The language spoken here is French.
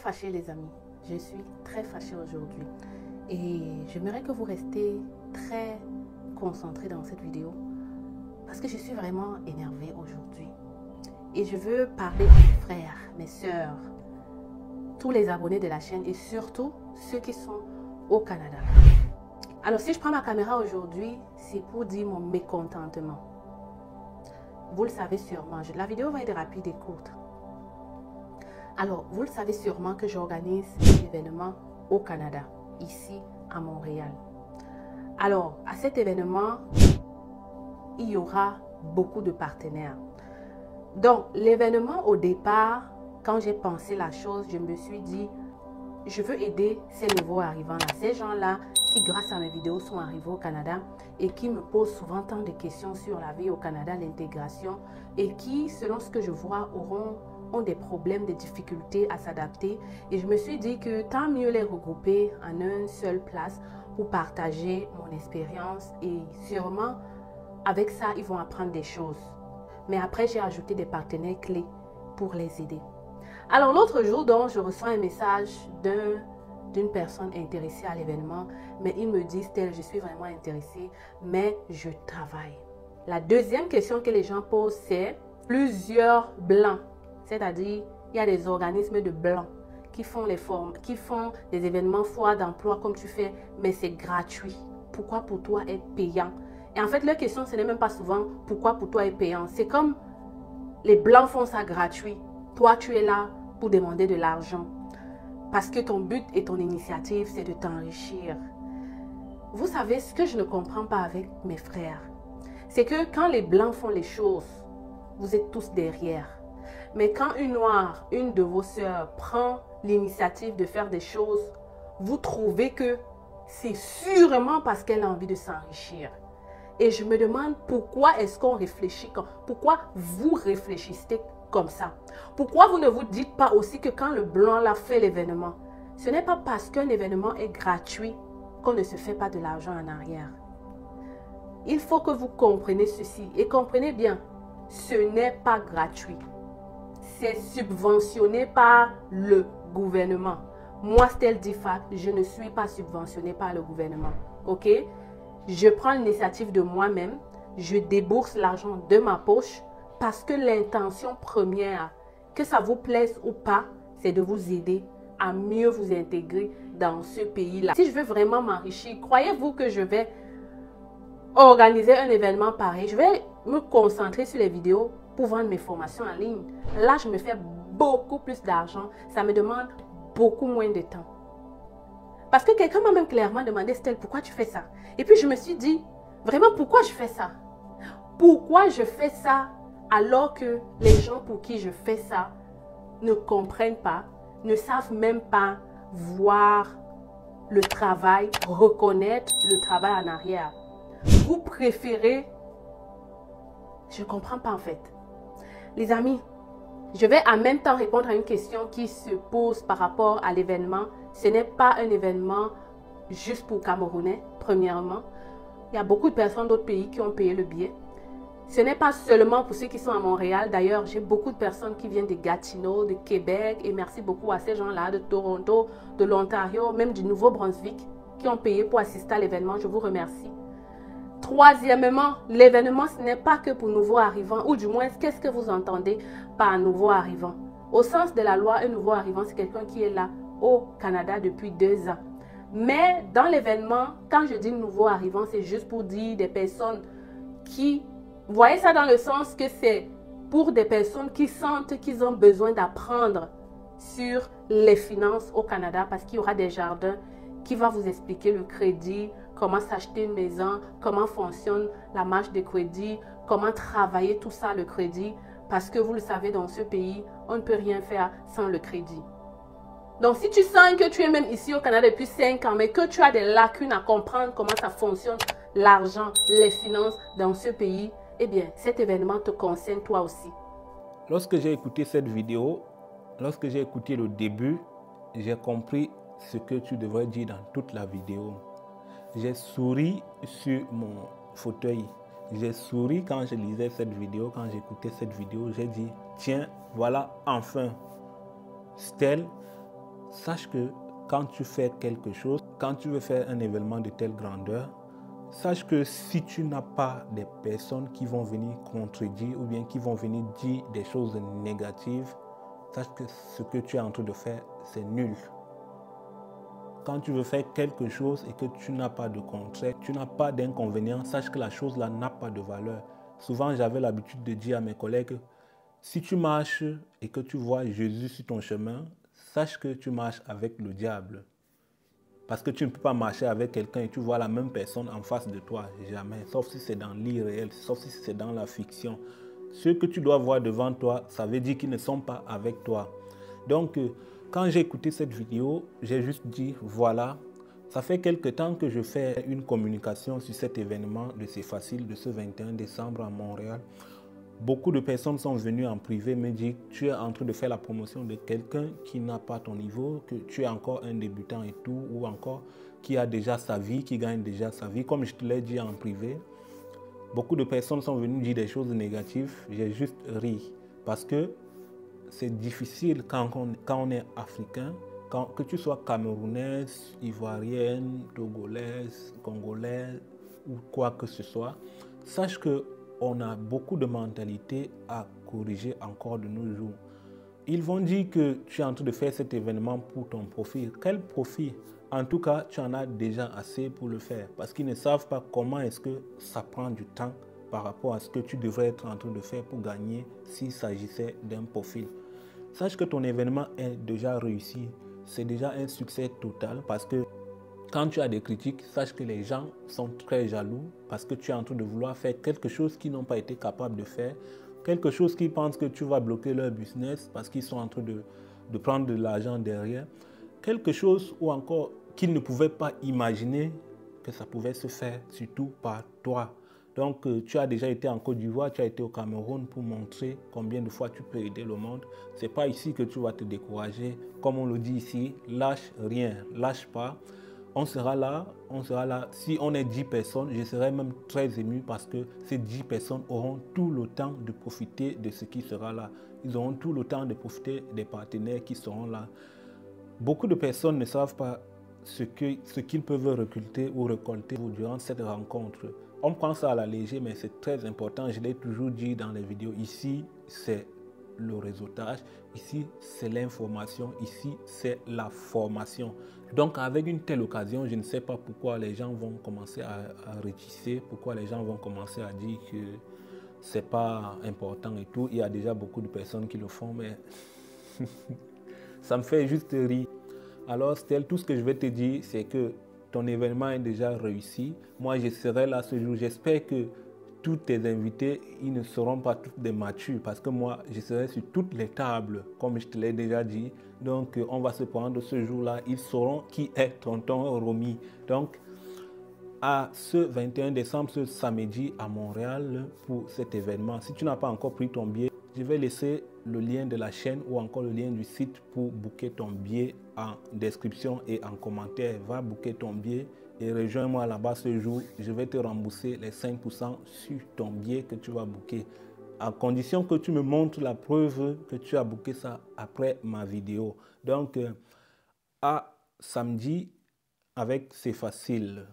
fâchée les amis, je suis très fâchée aujourd'hui et j'aimerais que vous restez très concentrés dans cette vidéo parce que je suis vraiment énervée aujourd'hui et je veux parler à mes frères, mes sœurs, tous les abonnés de la chaîne et surtout ceux qui sont au Canada. Alors si je prends ma caméra aujourd'hui, c'est pour dire mon mécontentement. Vous le savez sûrement, la vidéo va être rapide et courte. Alors, vous le savez sûrement que j'organise un événement au Canada, ici à Montréal. Alors, à cet événement, il y aura beaucoup de partenaires. Donc, l'événement au départ, quand j'ai pensé la chose, je me suis dit, je veux aider ces nouveaux arrivants-là, ces gens-là qui, grâce à mes vidéos, sont arrivés au Canada et qui me posent souvent tant de questions sur la vie au Canada, l'intégration, et qui, selon ce que je vois, ont des problèmes, des difficultés à s'adapter. Et je me suis dit que tant mieux les regrouper en une seule place pour partager mon expérience et sûrement, avec ça, ils vont apprendre des choses. Mais après, j'ai ajouté des partenaires clés pour les aider. Alors, l'autre jour, donc, je reçois un message d'une personne intéressée à l'événement, mais il me dit, Stella, je suis vraiment intéressée, mais je travaille. La deuxième question que les gens posent, c'est plusieurs blancs. C'est-à-dire, il y a des organismes de blancs qui font des événements foires d'emploi comme tu fais, mais c'est gratuit. Pourquoi pour toi être payant? Et en fait, leur question, ce n'est même pas souvent pourquoi pour toi être payant. C'est comme les blancs font ça gratuit. Toi, tu es là pour demander de l'argent. Parce que ton but et ton initiative, c'est de t'enrichir. Vous savez, ce que je ne comprends pas avec mes frères, c'est que quand les blancs font les choses, vous êtes tous derrière. Mais quand une noire, une de vos sœurs, prend l'initiative de faire des choses, vous trouvez que c'est sûrement parce qu'elle a envie de s'enrichir. Et je me demande pourquoi est-ce qu'on réfléchit, pourquoi vous réfléchissez comme ça. Pourquoi vous ne vous dites pas aussi que quand le blanc l'a fait l'événement, ce n'est pas parce qu'un événement est gratuit qu'on ne se fait pas de l'argent en arrière. Il faut que vous compreniez ceci et comprenez bien, ce n'est pas gratuit. C'est subventionné par le gouvernement. Moi, Stella Difac, je ne suis pas subventionné par le gouvernement. Ok? Je prends l'initiative de moi-même. Je débourse l'argent de ma poche parce que l'intention première, que ça vous plaise ou pas, c'est de vous aider à mieux vous intégrer dans ce pays-là. Si je veux vraiment m'enrichir, croyez-vous que je vais organiser un événement pareil? Je vais me concentrer sur les vidéos pour vendre mes formations en ligne. Là, je me fais beaucoup plus d'argent. Ça me demande beaucoup moins de temps. Parce que quelqu'un m'a même clairement demandé, Stella, pourquoi tu fais ça? Et puis, je me suis dit, vraiment, pourquoi je fais ça? Pourquoi je fais ça alors que les gens pour qui je fais ça ne comprennent pas, ne savent même pas voir le travail, reconnaître le travail en arrière? Vous préférez... Je ne comprends pas en fait. Les amis, je vais en même temps répondre à une question qui se pose par rapport à l'événement. Ce n'est pas un événement juste pour Camerounais, premièrement. Il y a beaucoup de personnes d'autres pays qui ont payé le billet. Ce n'est pas seulement pour ceux qui sont à Montréal. D'ailleurs, j'ai beaucoup de personnes qui viennent de Gatineau, de Québec. Et merci beaucoup à ces gens-là, de Toronto, de l'Ontario, même du Nouveau-Brunswick, qui ont payé pour assister à l'événement. Je vous remercie. Troisièmement, l'événement, ce n'est pas que pour nouveaux arrivants, ou du moins, qu'est-ce que vous entendez par nouveau arrivant? Au sens de la loi, un nouveau arrivant, c'est quelqu'un qui est là au Canada depuis 2 ans. Mais dans l'événement, quand je dis nouveau arrivant, c'est juste pour dire des personnes qui... Vous voyez ça dans le sens que c'est pour des personnes qui sentent qu'ils ont besoin d'apprendre sur les finances au Canada parce qu'il y aura des jardins qui va vous expliquer le crédit, comment s'acheter une maison, comment fonctionne la marge de crédit, comment travailler tout ça, le crédit. Parce que vous le savez, dans ce pays, on ne peut rien faire sans le crédit. Donc, si tu sens que tu es même ici au Canada depuis 5 ans, mais que tu as des lacunes à comprendre comment ça fonctionne, l'argent, les finances dans ce pays, eh bien, cet événement te concerne toi aussi. Lorsque j'ai écouté cette vidéo, lorsque j'ai écouté le début, j'ai compris ce que tu devrais dire dans toute la vidéo. J'ai souri sur mon fauteuil. J'ai souri quand je lisais cette vidéo, quand j'écoutais cette vidéo. J'ai dit, tiens, voilà enfin Stella sache que quand tu fais quelque chose, quand tu veux faire un événement de telle grandeur, sache que si tu n'as pas des personnes qui vont venir contredire ou bien qui vont venir dire des choses négatives, sache que ce que tu es en train de faire, c'est nul. Quand tu veux faire quelque chose et que tu n'as pas de contraire, tu n'as pas d'inconvénient, sache que la chose-là n'a pas de valeur. Souvent, j'avais l'habitude de dire à mes collègues, si tu marches et que tu vois Jésus sur ton chemin, sache que tu marches avec le diable. Parce que tu ne peux pas marcher avec quelqu'un et tu vois la même personne en face de toi, jamais. Sauf si c'est dans l'irréel, sauf si c'est dans la fiction. Ceux que tu dois voir devant toi, ça veut dire qu'ils ne sont pas avec toi. Donc, quand j'ai écouté cette vidéo, j'ai juste dit, voilà, ça fait quelque temps que je fais une communication sur cet événement de C'est Facile de ce 21 décembre à Montréal. Beaucoup de personnes sont venues en privé me dire que tu es en train de faire la promotion de quelqu'un qui n'a pas ton niveau, que tu es encore un débutant et tout, ou encore qui a déjà sa vie, qui gagne déjà sa vie. Comme je te l'ai dit en privé, beaucoup de personnes sont venues dire des choses négatives. J'ai juste ri parce que c'est difficile quand on est africain, que tu sois camerounaise, ivoirienne, togolaise, congolaise ou quoi que ce soit. Sache qu'on a beaucoup de mentalités à corriger encore de nos jours. Ils vont dire que tu es en train de faire cet événement pour ton profit. Quel profit? En tout cas, tu en as déjà assez pour le faire parce qu'ils ne savent pas comment est-ce que ça prend du temps par rapport à ce que tu devrais être en train de faire pour gagner s'il s'agissait d'un profil. Sache que ton événement est déjà réussi. C'est déjà un succès total parce que quand tu as des critiques, sache que les gens sont très jaloux parce que tu es en train de vouloir faire quelque chose qu'ils n'ont pas été capables de faire, quelque chose qu'ils pensent que tu vas bloquer leur business parce qu'ils sont en train de prendre de l'argent derrière, quelque chose ou encore qu'ils ne pouvaient pas imaginer que ça pouvait se faire, surtout par toi. Donc, tu as déjà été en Côte d'Ivoire, tu as été au Cameroun pour montrer combien de fois tu peux aider le monde. Ce n'est pas ici que tu vas te décourager. Comme on le dit ici, lâche rien, lâche pas. On sera là. Si on est 10 personnes, je serai même très ému parce que ces 10 personnes auront tout le temps de profiter de ce qui sera là. Ils auront tout le temps de profiter des partenaires qui seront là. Beaucoup de personnes ne savent pas ce qu'ils peuvent recruter ou récolter durant cette rencontre. On prend ça à la légère, mais c'est très important. Je l'ai toujours dit dans les vidéos. Ici, c'est le réseautage. Ici, c'est l'information. Ici, c'est la formation. Donc, avec une telle occasion, je ne sais pas pourquoi les gens vont commencer à rétisser, pourquoi les gens vont commencer à dire que c'est pas important et tout. Il y a déjà beaucoup de personnes qui le font, mais ça me fait juste rire. Alors, Stell, tout ce que je vais te dire, c'est que ton événement est déjà réussi. Moi, je serai là ce jour. J'espère que tous tes invités, ils ne seront pas tous des matures parce que moi, je serai sur toutes les tables, comme je te l'ai déjà dit. Donc, on va se prendre ce jour-là. Ils sauront qui est tonton Romy. Donc, à ce 21 décembre, ce samedi à Montréal pour cet événement. Si tu n'as pas encore pris ton billet, je vais laisser le lien de la chaîne ou encore le lien du site pour booker ton billet en description et en commentaire. Va booker ton billet et rejoins-moi là-bas ce jour. Je vais te rembourser les 5% sur ton billet que tu vas booker. À condition que tu me montres la preuve que tu as booké ça après ma vidéo. Donc, à samedi avec C'est Facile.